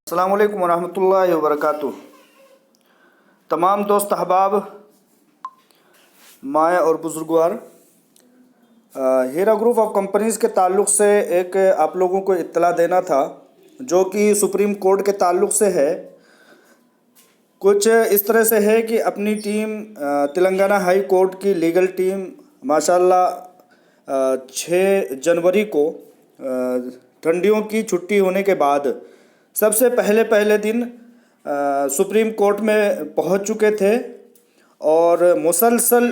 السلام علیکم ورحمۃ اللہ وبرکاتہ۔ تمام دوست احباب، مائیں اور بزرگوار، ہیرا گروپ آف کمپنیز کے تعلق سے ایک آپ لوگوں کو اطلاع دینا تھا، جو کہ سپریم کورٹ کے تعلق سے ہے۔ کچھ اس طرح سے ہے کہ اپنی ٹیم تلنگانہ ہائی کورٹ کی لیگل ٹیم ماشاءاللہ 6 جنوری کو ٹھنڈیوں کی چھٹی ہونے کے بعد سب سے پہلے دن سپریم کورٹ میں پہنچ چکے تھے، اور مسلسل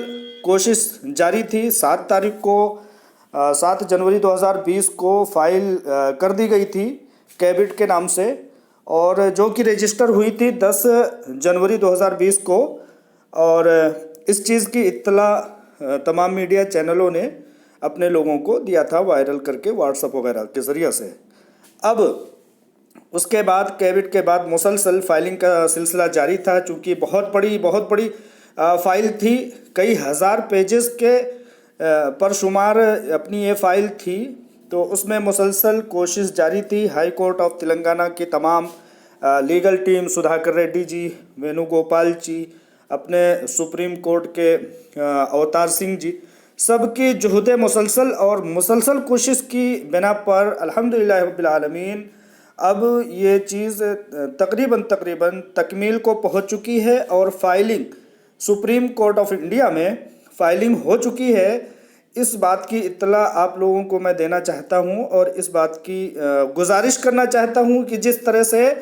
کوشش جاری تھی۔ 7 جنوری 2020 کو فائل کر دی گئی تھی کیبٹ کے نام سے، اور جو کہ رجسٹر ہوئی تھی 10 جنوری 2020 کو، اور اس چیز کی اطلاع تمام میڈیا چینلوں نے اپنے لوگوں کو دیا تھا، وائرل کر کے واٹس ایپ وغیرہ کے ذریعہ سے۔ اب اس کے بعد کیبٹ کے بعد مسلسل فائلنگ کا سلسلہ جاری تھا، چونکہ بہت بڑی فائل تھی، کئی ہزار پیجز کے پر شمار اپنی یہ فائل تھی، تو اس میں مسلسل کوشش جاری تھی۔ ہائی کورٹ آف تلنگانہ کی تمام لیگل ٹیم، سدھاکر ریڈی جی، وینو گوپال جی، اپنے سپریم کورٹ کے اوتار سنگھ جی، سب کی جہد مسلسل کوشش کی بنا پر الحمدللہ رب العالمین اب یہ چیز تقریباً تکمیل کو پہنچ چکی ہے، اور filing supreme court of India میں فائلنگ ہو چکی ہے۔ اس بات کی اطلاع آپ لوگوں کو میں دینا چاہتا ہوں، اور اس بات کی گزارش کرنا چاہتا ہوں کہ جس طرح سے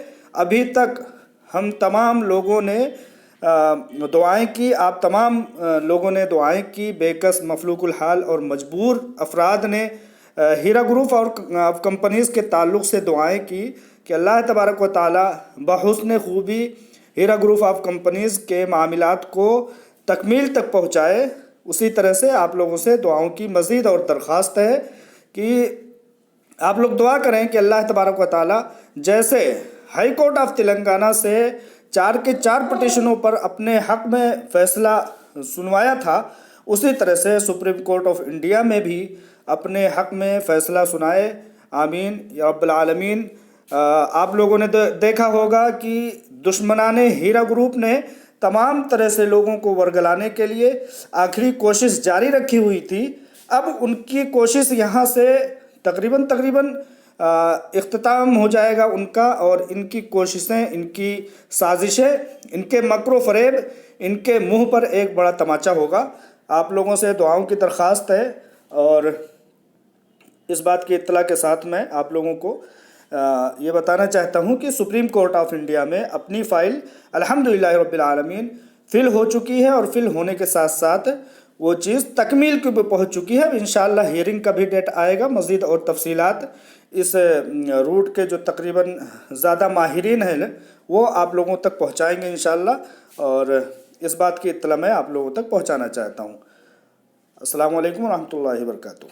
ابھی تک ہم تمام لوگوں نے دعائیں کی، آپ تمام لوگوں نے دعائیں کی، بے کس مفلوق الحال اور مجبور افراد نے ہیرا گروپ اور کمپنیز کے تعلق سے دعائیں کی کہ اللہ تبارک و تعالی بحسن خوبی ہیرا گروپ آف کمپنیز کے معاملات کو تکمیل تک پہنچائے۔ اسی طرح سے آپ لوگوں سے دعاؤں کی مزید اور درخواست ہے کہ آپ لوگ دعا کریں کہ اللہ تبارک و تعالی جیسے ہائی کورٹ آف تلنگانہ سے 4 کے 4 پٹیشنوں پر اپنے حق میں فیصلہ سنوایا تھا، اسی طرح سے سپریم کورٹ آف انڈیا میں بھی اپنے حق میں فیصلہ سنائے۔ آمین یا رب العالمین۔ آپ لوگوں نے دیکھا ہوگا کہ دشمنان ہیرا گروپ نے تمام طرح سے لوگوں کو ورگلانے کے لیے آخری کوشش جاری رکھی ہوئی تھی۔ اب ان کی کوشش یہاں سے تقریباً اختتام ہو جائے گا ان کا، اور ان کی کوششیں، ان کی سازشیں، ان کے مکر و فریب، ان کے منہ پر ایک بڑا تماچا ہوگا۔ آپ لوگوں سے دعاؤں کی درخواست ہے، اور اس بات کی اطلاع کے ساتھ میں آپ لوگوں کو یہ بتانا چاہتا ہوں کہ سپریم کورٹ آف انڈیا میں اپنی فائل الحمدللہ رب العالمین فل ہو چکی ہے، اور فل ہونے کے ساتھ ساتھ وہ چیز تکمیل کو بھی پہنچ چکی ہے۔ اب انشاءاللہ ہیئرنگ کا بھی ڈیٹ آئے گا، مزید اور تفصیلات اس روٹ کے جو تقریباً زیادہ ماہرین ہیں وہ آپ لوگوں تک پہنچائیں گے انشاءاللہ، اور اس بات کی اطلاع میں آپ لوگوں تک پہنچانا چاہتا ہوں۔ السلام علیکم ورحمۃ اللہ وبرکاتہ۔